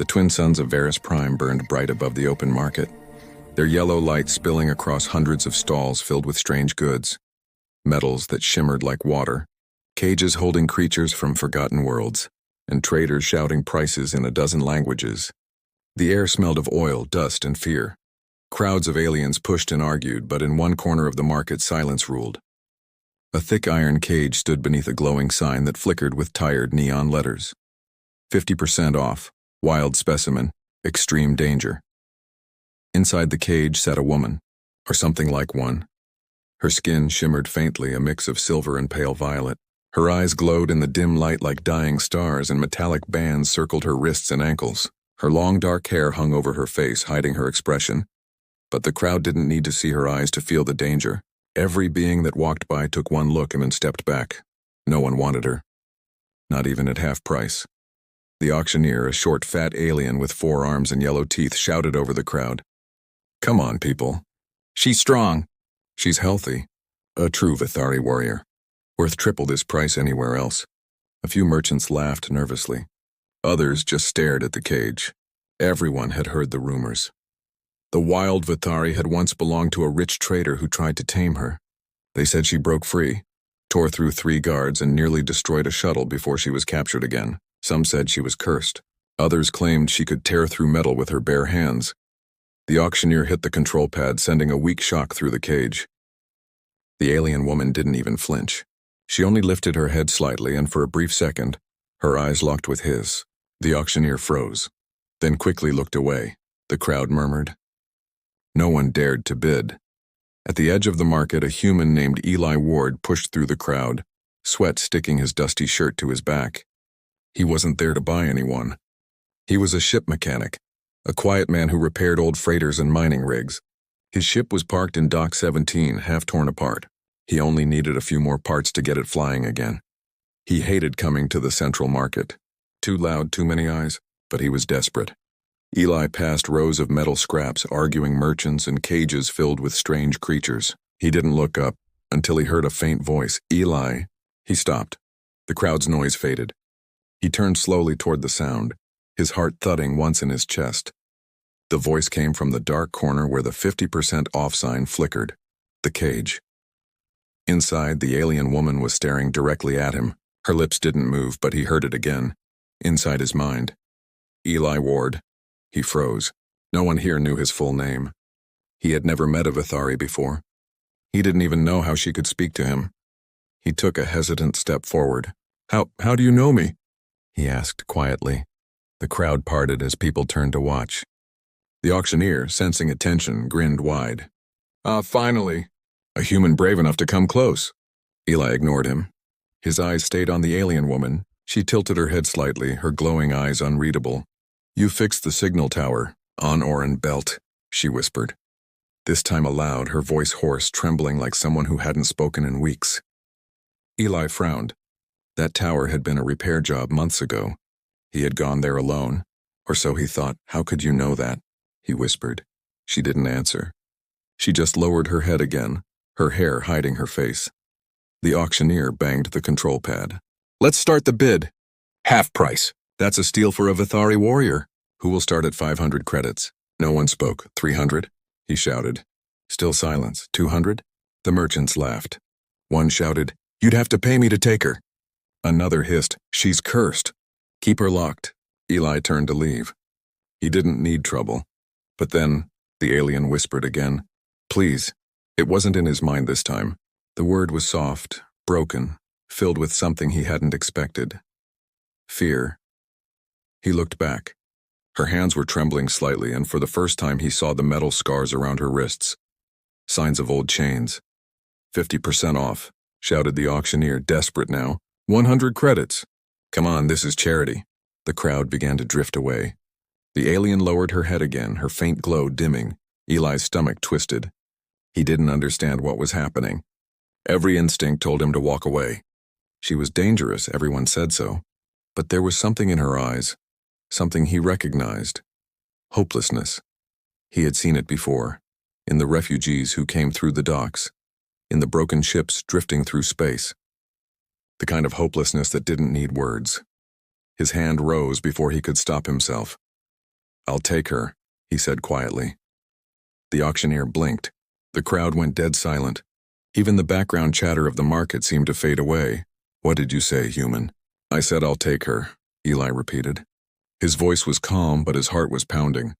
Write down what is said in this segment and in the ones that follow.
The twin suns of Varus Prime burned bright above the open market, their yellow light spilling across hundreds of stalls filled with strange goods, metals that shimmered like water, cages holding creatures from forgotten worlds, and traders shouting prices in a dozen languages. The air smelled of oil, dust, and fear. Crowds of aliens pushed and argued, but in one corner of the market silence ruled. A thick iron cage stood beneath a glowing sign that flickered with tired neon letters. 50% off, wild specimen, extreme danger. Inside the cage sat a woman, or something like one. Her skin shimmered faintly, a mix of silver and pale violet. Her eyes glowed in the dim light like dying stars, and metallic bands circled her wrists and ankles. Her long dark hair hung over her face, hiding her expression. But the crowd didn't need to see her eyes to feel the danger. Every being that walked by took one look and then stepped back. No one wanted her. Not even at half price. The auctioneer, a short, fat alien with 4 arms and yellow teeth, shouted over the crowd. "Come on, people. She's strong. She's healthy. A true Vithari warrior. Worth triple this price anywhere else." A few merchants laughed nervously. Others just stared at the cage. Everyone had heard the rumors. The wild Vithari had once belonged to a rich trader who tried to tame her. They said she broke free, tore through 3 guards, and nearly destroyed a shuttle before she was captured again. Some said she was cursed. Others claimed she could tear through metal with her bare hands. The auctioneer hit the control pad, sending a weak shock through the cage. The alien woman didn't even flinch. She only lifted her head slightly, and for a brief second, her eyes locked with his. The auctioneer froze, then quickly looked away. The crowd murmured. No one dared to bid. At the edge of the market, a human named Eli Ward pushed through the crowd, sweat sticking his dusty shirt to his back. He wasn't there to buy anyone. He was a ship mechanic, a quiet man who repaired old freighters and mining rigs. His ship was parked in Dock 17, half torn apart. He only needed a few more parts to get it flying again. He hated coming to the central market. Too loud, too many eyes, but he was desperate. Eli passed rows of metal scraps, arguing merchants and cages filled with strange creatures. He didn't look up until he heard a faint voice. "Eli." He stopped. The crowd's noise faded. He turned slowly toward the sound, his heart thudding once in his chest. The voice came from the dark corner where the 50% off sign flickered. The cage. Inside, the alien woman was staring directly at him. Her lips didn't move, but he heard it again, inside his mind. Eli Ward. He froze. No one here knew his full name. He had never met a Vithari before. He didn't even know how she could speak to him. He took a hesitant step forward. How do you know me?" he asked quietly. The crowd parted as people turned to watch. The auctioneer, sensing attention, grinned wide. Finally. A human brave enough to come close." Eli ignored him. His eyes stayed on the alien woman. She tilted her head slightly, her glowing eyes unreadable. "You fixed the signal tower, on Oren Belt," she whispered. This time aloud, her voice hoarse, trembling like someone who hadn't spoken in weeks. Eli frowned. That tower had been a repair job months ago. He had gone there alone, or so he thought. "How could you know that?" he whispered. She didn't answer. She just lowered her head again, her hair hiding her face. The auctioneer banged the control pad. "Let's start the bid." "Half price." "That's a steal for a Vithari warrior." "Who will start at 500 credits?" No one spoke. 300? He shouted. Still silence. 200? The merchants laughed. One shouted, "You'd have to pay me to take her." Another hissed, "She's cursed. Keep her locked." Eli turned to leave. He didn't need trouble. But then, the alien whispered again, "Please." It wasn't in his mind this time. The word was soft, broken, filled with something he hadn't expected. Fear. He looked back. Her hands were trembling slightly, and for the first time he saw the metal scars around her wrists. Signs of old chains. 50% off, shouted the auctioneer, desperate now. 100 credits. Come on, this is charity. The crowd began to drift away. The alien lowered her head again, her faint glow dimming. Eli's stomach twisted. He didn't understand what was happening. Every instinct told him to walk away. She was dangerous, everyone said so. But there was something in her eyes, something he recognized. Hopelessness. He had seen it before, in the refugees who came through the docks, in the broken ships drifting through space. The kind of hopelessness that didn't need words. His hand rose before he could stop himself. I'll take her, he said quietly. The auctioneer blinked. The crowd went dead silent. Even the background chatter of the market seemed to fade away. What did you say, human? I said I'll take her, Eli repeated. His voice was calm, but his heart was pounding.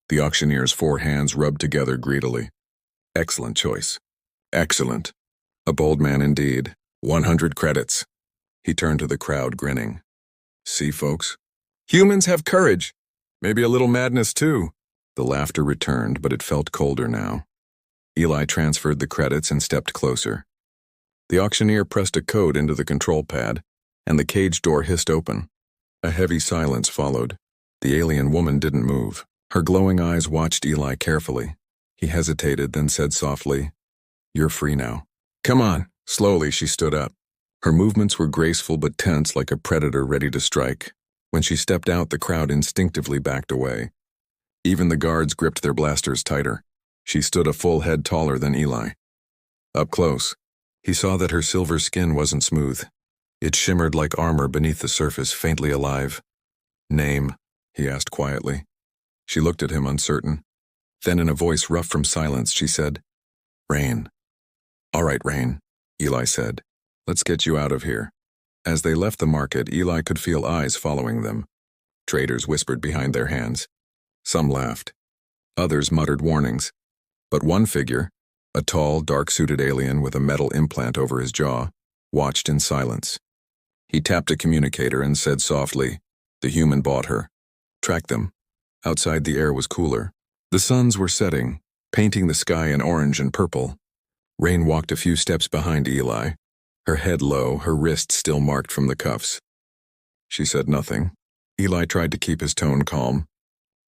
The auctioneer's 4 hands rubbed together greedily. Excellent choice. Excellent. A bold man indeed. 100 credits. He turned to the crowd, grinning. See, folks? Humans have courage. Maybe a little madness, too. The laughter returned, but it felt colder now. Eli transferred the credits and stepped closer. The auctioneer pressed a code into the control pad, and the cage door hissed open. A heavy silence followed. The alien woman didn't move. Her glowing eyes watched Eli carefully. He hesitated, then said softly, You're free now. Come on. Slowly, she stood up. Her movements were graceful but tense like a predator ready to strike. When she stepped out, the crowd instinctively backed away. Even the guards gripped their blasters tighter. She stood a full head taller than Eli. Up close, he saw that her silver skin wasn't smooth. It shimmered like armor beneath the surface, faintly alive. Name, he asked quietly. She looked at him, uncertain. Then in a voice rough from silence, she said, Rain. All right, Rain, Eli said. Let's get you out of here. As they left the market, Eli could feel eyes following them. Traders whispered behind their hands. Some laughed. Others muttered warnings. But one figure, a tall, dark-suited alien with a metal implant over his jaw, watched in silence. He tapped a communicator and said softly, The human bought her. Track them. Outside the air was cooler. The suns were setting, painting the sky in orange and purple. Rain walked a few steps behind Eli, her head low, her wrists still marked from the cuffs. She said nothing. Eli tried to keep his tone calm.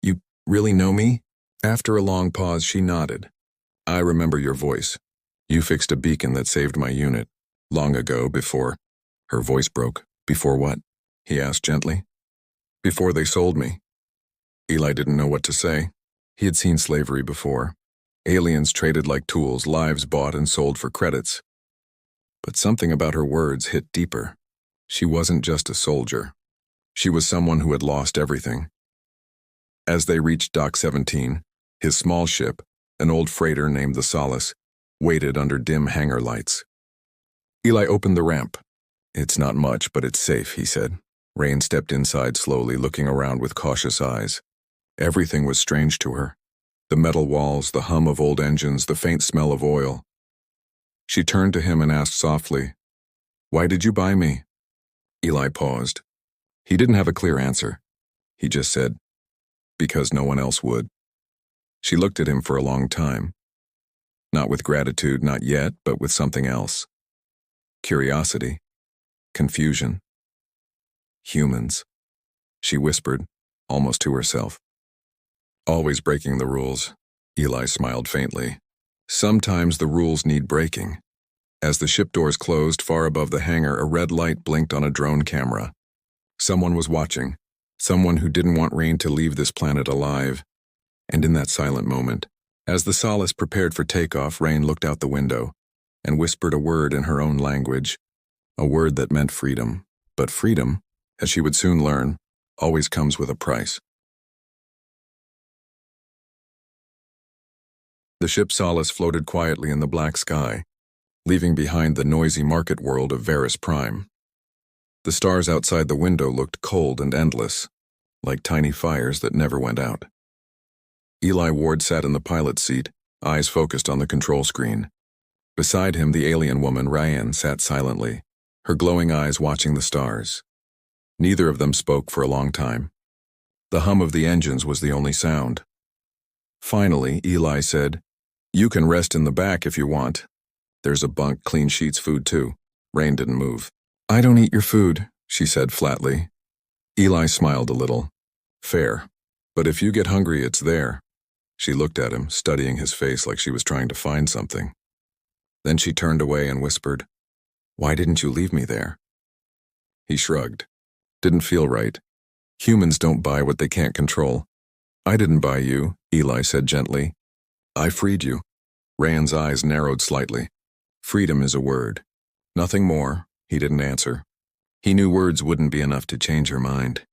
You really know me? After a long pause, she nodded. I remember your voice. You fixed a beacon that saved my unit. Long ago, before. Her voice broke. Before what? He asked gently. Before they sold me. Eli didn't know what to say. He had seen slavery before. Aliens traded like tools, lives bought and sold for credits. But something about her words hit deeper. She wasn't just a soldier. She was someone who had lost everything. As they reached Dock 17, his small ship, an old freighter named the Solace, waited under dim hangar lights. Eli opened the ramp. It's not much, but it's safe, he said. Rain stepped inside slowly, looking around with cautious eyes. Everything was strange to her. The metal walls, the hum of old engines, the faint smell of oil. She turned to him and asked softly, Why did you buy me? Eli paused. He didn't have a clear answer. He just said, Because no one else would. She looked at him for a long time. Not with gratitude, not yet, but with something else. Curiosity. Confusion. Humans. She whispered, almost to herself. Always breaking the rules. Eli smiled faintly. Sometimes the rules need breaking. As the ship doors closed far above the hangar, a red light blinked on a drone camera. Someone was watching. Someone who didn't want Rain to leave this planet alive. And in that silent moment, as the Solace prepared for takeoff, Rain looked out the window and whispered a word in her own language, a word that meant freedom. But freedom, as she would soon learn, always comes with a price. The ship Solace floated quietly in the black sky, leaving behind the noisy market world of Varus Prime. The stars outside the window looked cold and endless, like tiny fires that never went out. Eli Ward sat in the pilot's seat, eyes focused on the control screen. Beside him, the alien woman, Ryan, sat silently, her glowing eyes watching the stars. Neither of them spoke for a long time. The hum of the engines was the only sound. Finally, Eli said, You can rest in the back if you want. There's a bunk, clean sheets, food too. Rain didn't move. I don't eat your food, she said flatly. Eli smiled a little. Fair. But if you get hungry, it's there. She looked at him, studying his face like she was trying to find something. Then she turned away and whispered, Why didn't you leave me there? He shrugged. Didn't feel right. Humans don't buy what they can't control. I didn't buy you, Eli said gently. I freed you. Rand's eyes narrowed slightly. Freedom is a word. Nothing more, he didn't answer. He knew words wouldn't be enough to change her mind.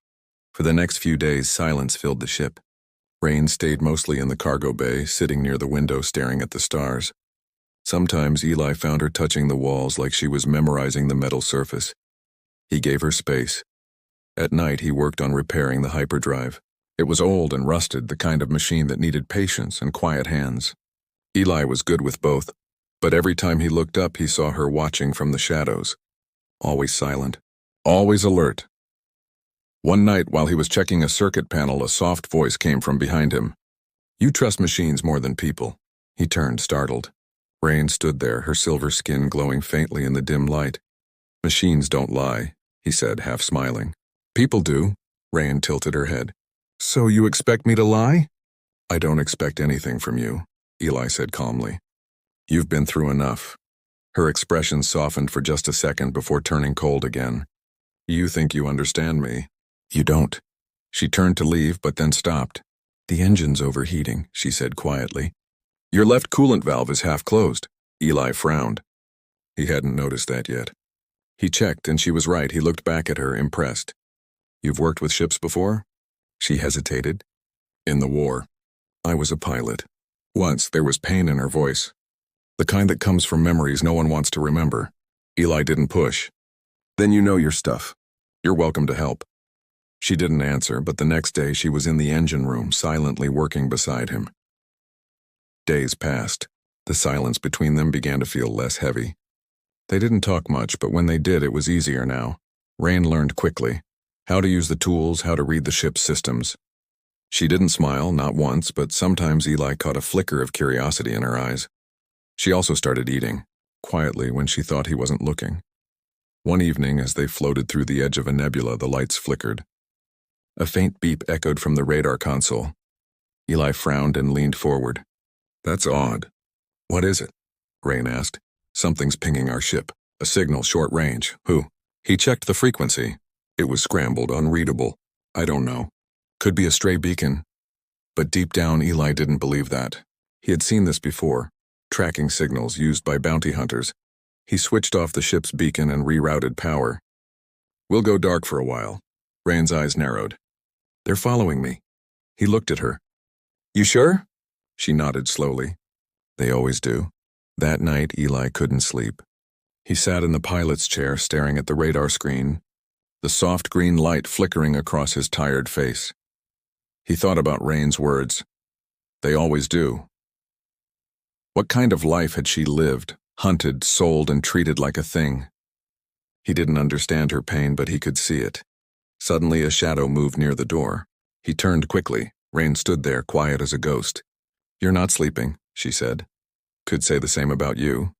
For the next few days, silence filled the ship. Rain stayed mostly in the cargo bay, sitting near the window staring at the stars. Sometimes Eli found her touching the walls like she was memorizing the metal surface. He gave her space. At night, he worked on repairing the hyperdrive. It was old and rusted, the kind of machine that needed patience and quiet hands. Eli was good with both, but every time he looked up, he saw her watching from the shadows. Always silent, always alert. One night, while he was checking a circuit panel, a soft voice came from behind him. "You trust machines more than people." He turned, startled. Rain stood there, her silver skin glowing faintly in the dim light. "Machines don't lie," he said, half smiling. "People do." Rain tilted her head. "So you expect me to lie?" "I don't expect anything from you," Eli said calmly. "You've been through enough." Her expression softened for just a second before turning cold again. "You think you understand me. You don't." She turned to leave, but then stopped. "The engine's overheating," she said quietly. "Your left coolant valve is half closed." Eli frowned. He hadn't noticed that yet. He checked, and she was right. He looked back at her, impressed. "You've worked with ships before?" She hesitated. "In the war. I was a pilot." Once there was pain in her voice. The kind that comes from memories no one wants to remember. Eli didn't push. "Then you know your stuff. You're welcome to help." She didn't answer, but the next day she was in the engine room, silently working beside him. Days passed. The silence between them began to feel less heavy. They didn't talk much, but when they did, it was easier now. Rain learned quickly how to use the tools, how to read the ship's systems. She didn't smile, not once, but sometimes Eli caught a flicker of curiosity in her eyes. She also started eating, quietly when she thought he wasn't looking. One evening, as they floated through the edge of a nebula, the lights flickered. A faint beep echoed from the radar console. Eli frowned and leaned forward. "That's odd." "What is it?" Rain asked. "Something's pinging our ship. A signal, short range. Who?" He checked the frequency. It was scrambled, unreadable. "I don't know. Could be a stray beacon." But deep down, Eli didn't believe that. He had seen this before. Tracking signals used by bounty hunters. He switched off the ship's beacon and rerouted power. "We'll go dark for a while." Rain's eyes narrowed. "They're following me." He looked at her. "You sure?" She nodded slowly. "They always do." That night, Eli couldn't sleep. He sat in the pilot's chair, staring at the radar screen, the soft green light flickering across his tired face. He thought about Rain's words. They always do. What kind of life had she lived, hunted, sold, and treated like a thing? He didn't understand her pain, but he could see it. Suddenly, a shadow moved near the door. He turned quickly. Rain stood there, quiet as a ghost. "You're not sleeping," she said. "Could say the same about you."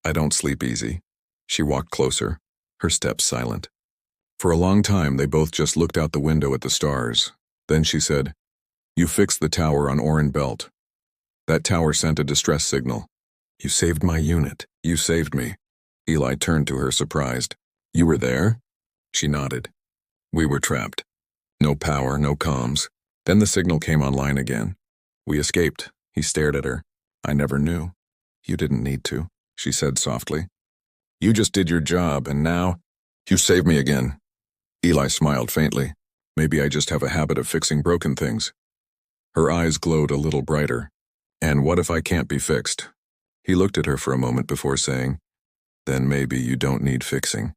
"I don't sleep easy." She walked closer, her steps silent. For a long time, they both just looked out the window at the stars. Then she said, "You fixed the tower on Orin Belt. That tower sent a distress signal. You saved my unit. You saved me." Eli turned to her, surprised. "You were there?" She nodded. "We were trapped. No power, no comms. Then the signal came online again. We escaped." He stared at her. "I never knew." "You didn't need to," she said softly. "You just did your job, and now you saved me again." Eli smiled faintly. "Maybe I just have a habit of fixing broken things." Her eyes glowed a little brighter. "And what if I can't be fixed?" He looked at her for a moment before saying, "Then maybe you don't need fixing."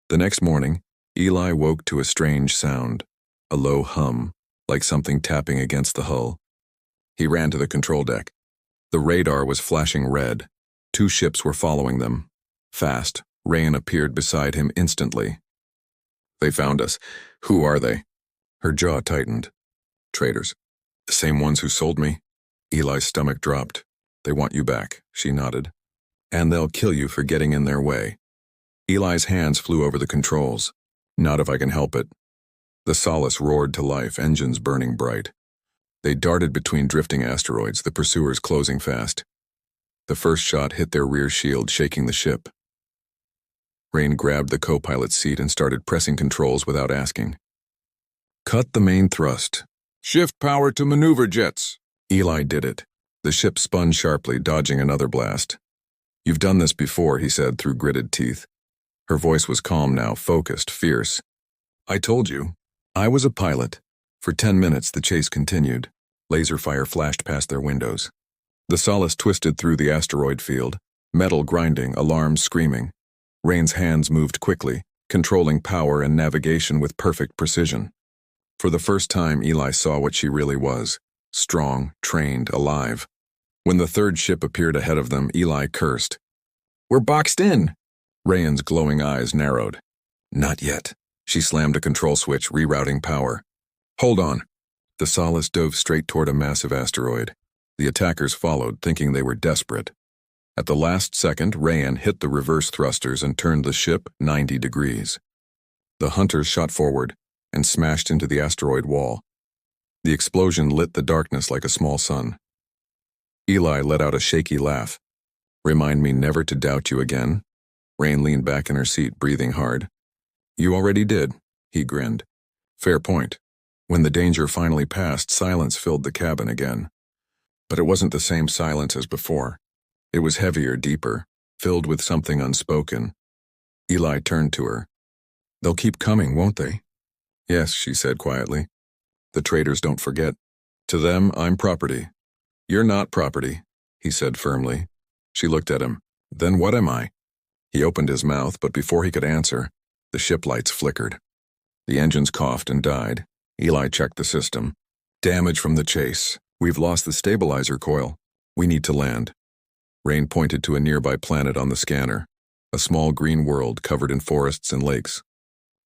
The next morning, Eli woke to a strange sound, a low hum, like something tapping against the hull. He ran to the control deck. The radar was flashing red. 2 ships were following them. Fast, Rain appeared beside him instantly. "They found us. Who are they?" Her jaw tightened. "Traitors. The same ones who sold me." Eli's stomach dropped. "They want you back," she nodded. "And they'll kill you for getting in their way." Eli's hands flew over the controls. "Not if I can help it." The Solace roared to life, engines burning bright. They darted between drifting asteroids, the pursuers closing fast. The first shot hit their rear shield, shaking the ship. Rain grabbed the co-pilot's seat and started pressing controls without asking. "Cut the main thrust. Shift power to maneuver jets." Eli did it. The ship spun sharply, dodging another blast. "You've done this before," he said through gritted teeth. Her voice was calm now, focused, fierce. "I told you. I was a pilot. For 10 minutes, the chase continued. Laser fire flashed past their windows. The Solace twisted through the asteroid field, metal grinding, alarms screaming. Rain's hands moved quickly, controlling power and navigation with perfect precision. For the first time, Eli saw what she really was: strong, trained, alive. When the third ship appeared ahead of them, Eli cursed. "We're boxed in!" Rayan's glowing eyes narrowed. "Not yet." She slammed a control switch, rerouting power. "Hold on." The Solace dove straight toward a massive asteroid. The attackers followed, thinking they were desperate. At the last second, Rayan hit the reverse thrusters and turned the ship 90 degrees. The hunters shot forward and smashed into the asteroid wall. The explosion lit the darkness like a small sun. Eli let out a shaky laugh. "Remind me never to doubt you again?" Rain leaned back in her seat, breathing hard. "You already did," he grinned. "Fair point." When the danger finally passed, silence filled the cabin again. But it wasn't the same silence as before. It was heavier, deeper, filled with something unspoken. Eli turned to her. "They'll keep coming, won't they?" "Yes," she said quietly. "The traitors don't forget. To them, I'm property." "You're not property," he said firmly. She looked at him. "Then what am I?" He opened his mouth, but before he could answer, the ship lights flickered. The engines coughed and died. Eli checked the system. "Damage from the chase. We've lost the stabilizer coil. We need to land." Rain pointed to a nearby planet on the scanner, a small green world covered in forests and lakes.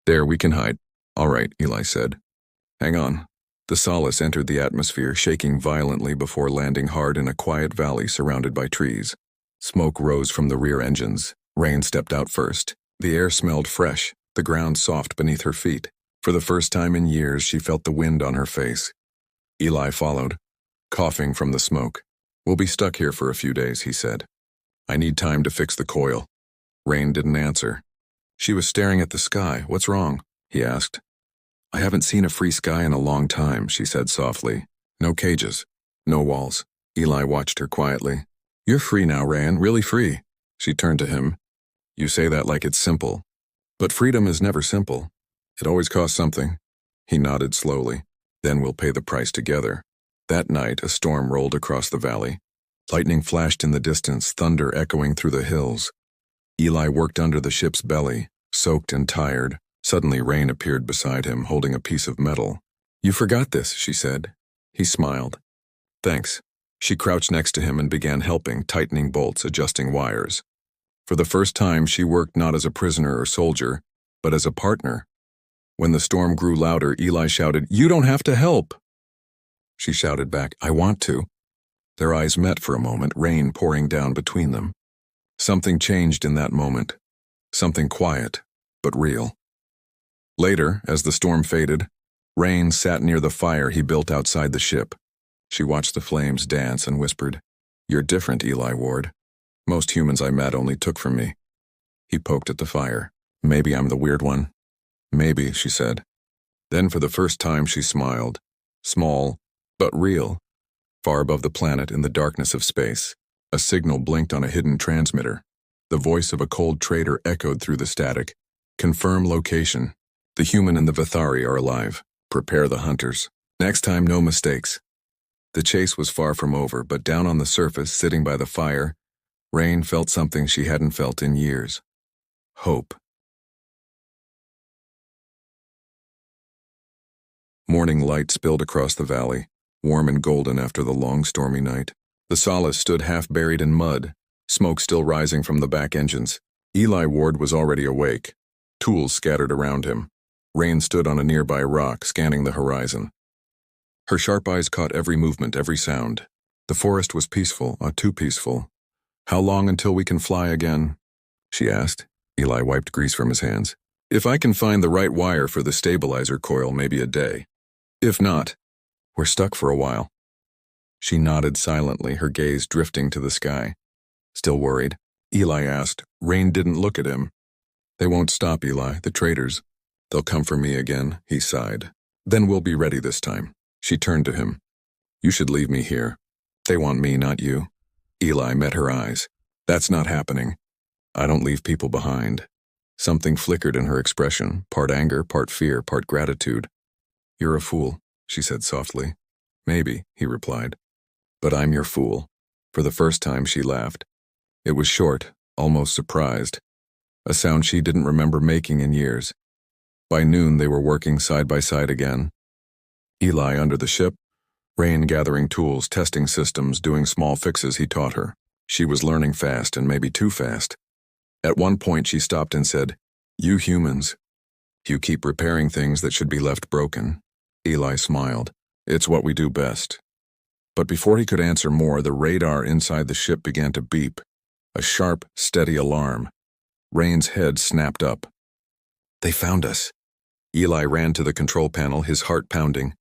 "There, we can hide." "All right," Eli said. "Hang on." The Solace entered the atmosphere, shaking violently before landing hard in a quiet valley surrounded by trees. Smoke rose from the rear engines. Rain stepped out first. The air smelled fresh, the ground soft beneath her feet. For the first time in years, she felt the wind on her face. Eli followed, coughing from the smoke. "We'll be stuck here for a few days," he said. "I need time to fix the coil." Rain didn't answer. She was staring at the sky. "What's wrong?" he asked. "I haven't seen a free sky in a long time," she said softly. "No cages. No walls." Eli watched her quietly. "You're free now, Rayan, really free." She turned to him. "You say that like it's simple. But freedom is never simple. It always costs something." He nodded slowly. "Then we'll pay the price together." That night, a storm rolled across the valley. Lightning flashed in the distance, thunder echoing through the hills. Eli worked under the ship's belly, soaked and tired. Suddenly, Rain appeared beside him, holding a piece of metal. "You forgot this," she said. He smiled. "Thanks." She crouched next to him and began helping, tightening bolts, adjusting wires. For the first time, she worked not as a prisoner or soldier, but as a partner. When the storm grew louder, Eli shouted, "You don't have to help!" She shouted back, "I want to." Their eyes met for a moment, rain pouring down between them. Something changed in that moment. Something quiet, but real. Later, as the storm faded, Rain sat near the fire he built outside the ship. She watched the flames dance and whispered, "You're different, Eli Ward. Most humans I met only took from me." He poked at the fire. "Maybe I'm the weird one." "Maybe," she said. Then for the first time she smiled. Small, but real. Far above the planet in the darkness of space, a signal blinked on a hidden transmitter. The voice of a cold trader echoed through the static. "Confirm location. The human and the Vithari are alive. Prepare the hunters. Next time, no mistakes." The chase was far from over, but down on the surface, sitting by the fire, Rain felt something she hadn't felt in years. Hope. Morning light spilled across the valley, warm and golden after the long stormy night. The Solace stood half buried in mud, smoke still rising from the back engines. Eli Ward was already awake, tools scattered around him. Rain stood on a nearby rock, scanning the horizon. Her sharp eyes caught every movement, every sound. The forest was peaceful, too peaceful. "How long until we can fly again?" she asked. Eli wiped grease from his hands. "If I can find the right wire for the stabilizer coil, maybe a day. If not, we're stuck for a while." She nodded silently, her gaze drifting to the sky. Still worried, Eli asked. Rain didn't look at him. "They won't stop, Eli, the traitors. They'll come for me again," he sighed. "Then we'll be ready this time." She turned to him. "You should leave me here. They want me, not you." Eli met her eyes. "That's not happening. I don't leave people behind." Something flickered in her expression, part anger, part fear, part gratitude. "You're a fool." she said softly. Maybe, he replied. But I'm your fool. For the first time, she laughed. It was short, almost surprised. A sound she didn't remember making in years. By noon, they were working side by side again. Eli under the ship, Rain gathering tools, testing systems, doing small fixes he taught her. She was learning fast and maybe too fast. At one point, she stopped and said, "You humans, you keep repairing things that should be left broken." Eli smiled. "It's what we do best." But before he could answer more, the radar inside the ship began to beep. A sharp, steady alarm. Rain's head snapped up. They found us. Eli ran to the control panel, his heart pounding.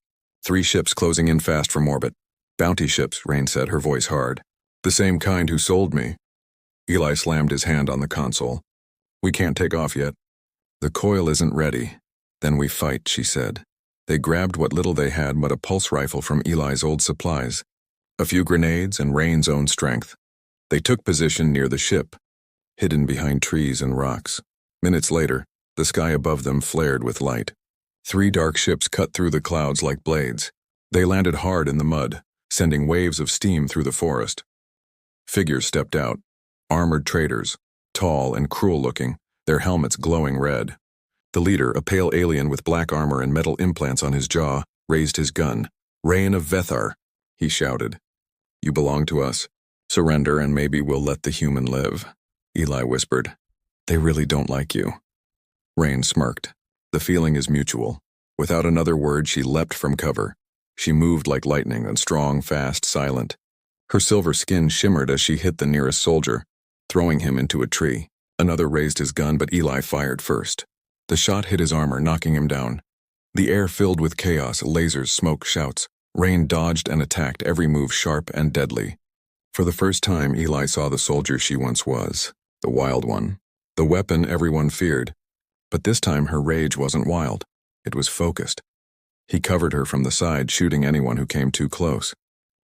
3 ships closing in fast from orbit. Bounty ships, Rain said, her voice hard. The same kind who sold me. Eli slammed his hand on the console. We can't take off yet. The coil isn't ready. Then we fight, she said. They grabbed what little they had but a pulse rifle from Eli's old supplies. A few grenades and Rain's own strength. They took position near the ship, hidden behind trees and rocks. Minutes later, the sky above them flared with light. 3 dark ships cut through the clouds like blades. They landed hard in the mud, sending waves of steam through the forest. Figures stepped out, armored traders, tall and cruel-looking, their helmets glowing red. The leader, a pale alien with black armor and metal implants on his jaw, raised his gun. "Rain of Vethar," he shouted. "You belong to us. Surrender and maybe we'll let the human live." Eli whispered, "They really don't like you." Rain smirked. "The feeling is mutual." Without another word, she leapt from cover. She moved like lightning, and strong, fast, silent. Her silver skin shimmered as she hit the nearest soldier, throwing him into a tree. Another raised his gun, but Eli fired first. The shot hit his armor, knocking him down. The air filled with chaos, lasers, smoke, shouts. Rain dodged and attacked, every move sharp and deadly. For the first time, Eli saw the soldier she once was, the wild one. The weapon everyone feared. But this time her rage wasn't wild. It was focused. He covered her from the side, shooting anyone who came too close.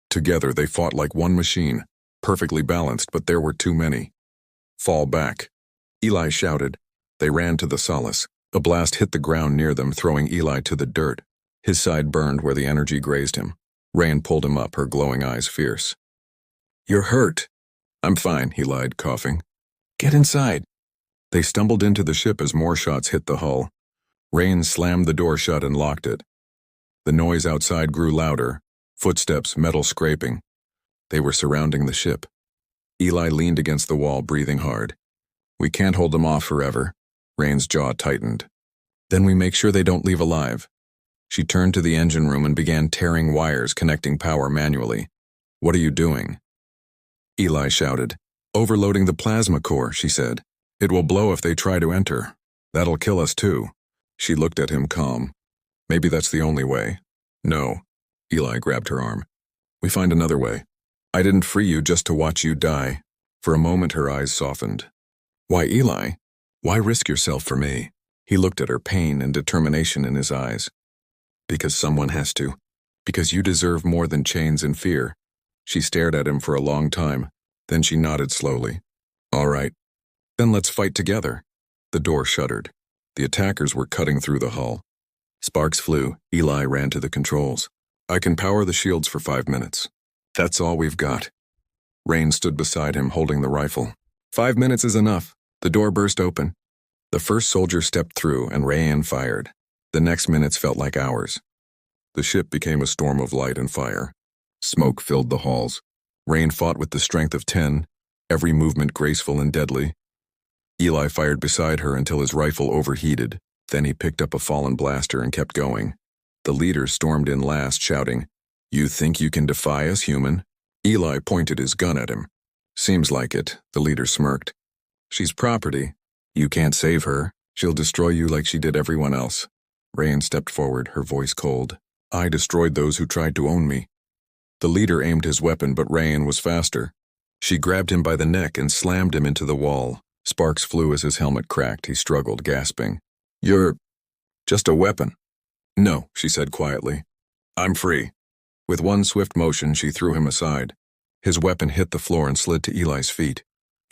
Together they fought like one machine, perfectly balanced, but there were too many. "Fall back," Eli shouted. They ran to the solace. A blast hit the ground near them, throwing Eli to the dirt. His side burned where the energy grazed him. Rain pulled him up, her glowing eyes fierce. "You're hurt." "I'm fine," he lied, coughing. "Get inside." They stumbled into the ship as more shots hit the hull. Rain slammed the door shut and locked it. The noise outside grew louder, footsteps, metal scraping. They were surrounding the ship. Eli leaned against the wall, breathing hard. "We can't hold them off forever." Rain's jaw tightened. "Then we make sure they don't leave alive." She turned to the engine room and began tearing wires, connecting power manually. "What are you doing?" Eli shouted. "Overloading the plasma core," she said. "It will blow if they try to enter. That'll kill us too." She looked at him calm. "Maybe that's the only way." "No." Eli grabbed her arm. "We find another way. I didn't free you just to watch you die." For a moment her eyes softened. "Why, Eli? Why risk yourself for me?" He looked at her, pain and determination in his eyes. "Because someone has to. Because you deserve more than chains and fear." She stared at him for a long time. Then she nodded slowly. "All right. Then let's fight together." The door shuddered. The attackers were cutting through the hull. Sparks flew. Eli ran to the controls. "I can power the shields for 5 minutes. That's all we've got." Rain stood beside him, holding the rifle. 5 minutes is enough." The door burst open. The first soldier stepped through, and Rain fired. The next minutes felt like hours. The ship became a storm of light and fire. Smoke filled the halls. Rain fought with the strength of 10, every movement graceful and deadly. Eli fired beside her until his rifle overheated. Then he picked up a fallen blaster and kept going. The leader stormed in last, shouting, "You think you can defy us, human?" Eli pointed his gun at him. "Seems like it," the leader smirked. "She's property. You can't save her. She'll destroy you like she did everyone else." Rain stepped forward, her voice cold. "I destroyed those who tried to own me." The leader aimed his weapon, but Rain was faster. She grabbed him by the neck and slammed him into the wall. Sparks flew as his helmet cracked. He struggled, gasping. "You're just a weapon." "No," she said quietly. "I'm free." With one swift motion, she threw him aside. His weapon hit the floor and slid to Eli's feet.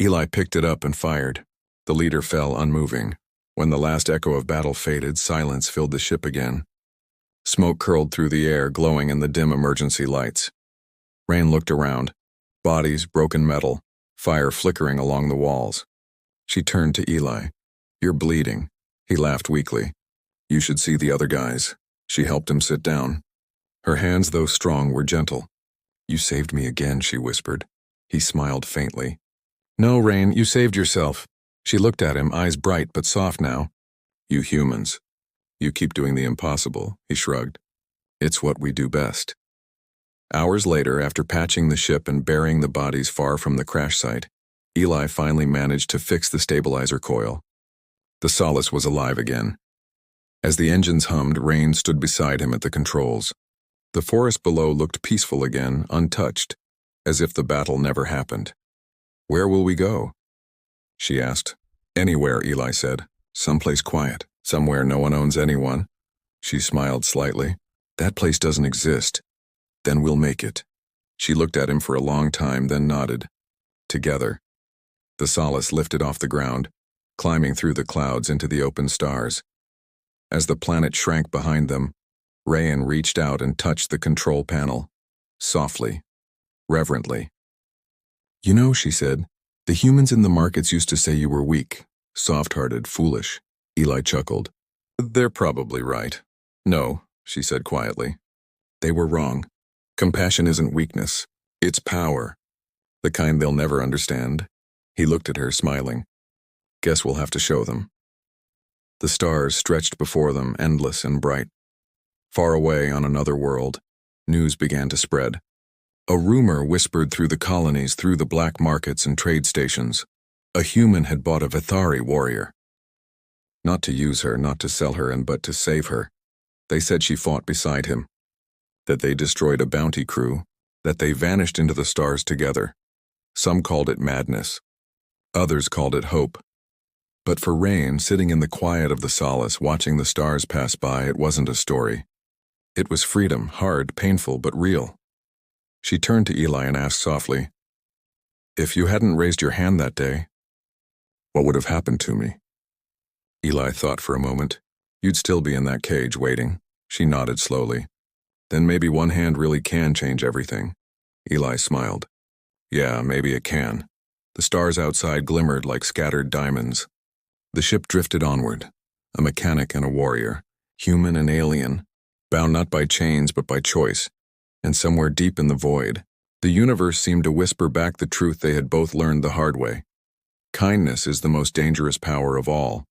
Eli picked it up and fired. The leader fell unmoving. When the last echo of battle faded, silence filled the ship again. Smoke curled through the air, glowing in the dim emergency lights. Rain looked around. Bodies, broken metal, fire flickering along the walls. She turned to Eli. "You're bleeding." He laughed weakly. "You should see the other guys." She helped him sit down. Her hands, though strong, were gentle. "You saved me again," she whispered. He smiled faintly. "No, Rain, you saved yourself." She looked at him, eyes bright but soft now. "You humans. You keep doing the impossible," he shrugged. "It's what we do best." Hours later, after patching the ship and burying the bodies far from the crash site, Eli finally managed to fix the stabilizer coil. The Solace was alive again. As the engines hummed, Rain stood beside him at the controls. The forest below looked peaceful again, untouched, as if the battle never happened. "Where will we go?" she asked. "Anywhere," Eli said. "Someplace quiet, somewhere no one owns anyone." She smiled slightly. "That place doesn't exist." "Then we'll make it." She looked at him for a long time, then nodded. Together. The Solace lifted off the ground, climbing through the clouds into the open stars. As the planet shrank behind them, Rayan reached out and touched the control panel. Softly. Reverently. "You know," she said, "the humans in the markets used to say you were weak, soft-hearted, foolish." Eli chuckled. "They're probably right." "No," she said quietly. "They were wrong. Compassion isn't weakness. It's power. The kind they'll never understand." He looked at her, smiling. "Guess we'll have to show them." The stars stretched before them, endless and bright. Far away on another world, news began to spread. A rumor whispered through the colonies, through the black markets and trade stations. A human had bought a Vithari warrior. Not to use her, not to sell her, but to save her. They said she fought beside him. That they destroyed a bounty crew. That they vanished into the stars together. Some called it madness. Others called it hope. But for Rain, sitting in the quiet of the Solace, watching the stars pass by, it wasn't a story. It was freedom, hard, painful, but real. She turned to Eli and asked softly, "If you hadn't raised your hand that day, what would have happened to me?" Eli thought for a moment. "You'd still be in that cage, waiting." She nodded slowly. "Then maybe one hand really can change everything." Eli smiled. "Yeah, maybe it can." The stars outside glimmered like scattered diamonds. The ship drifted onward, a mechanic and a warrior, human and alien, bound not by chains but by choice. And somewhere deep in the void, the universe seemed to whisper back the truth they had both learned the hard way. Kindness is the most dangerous power of all.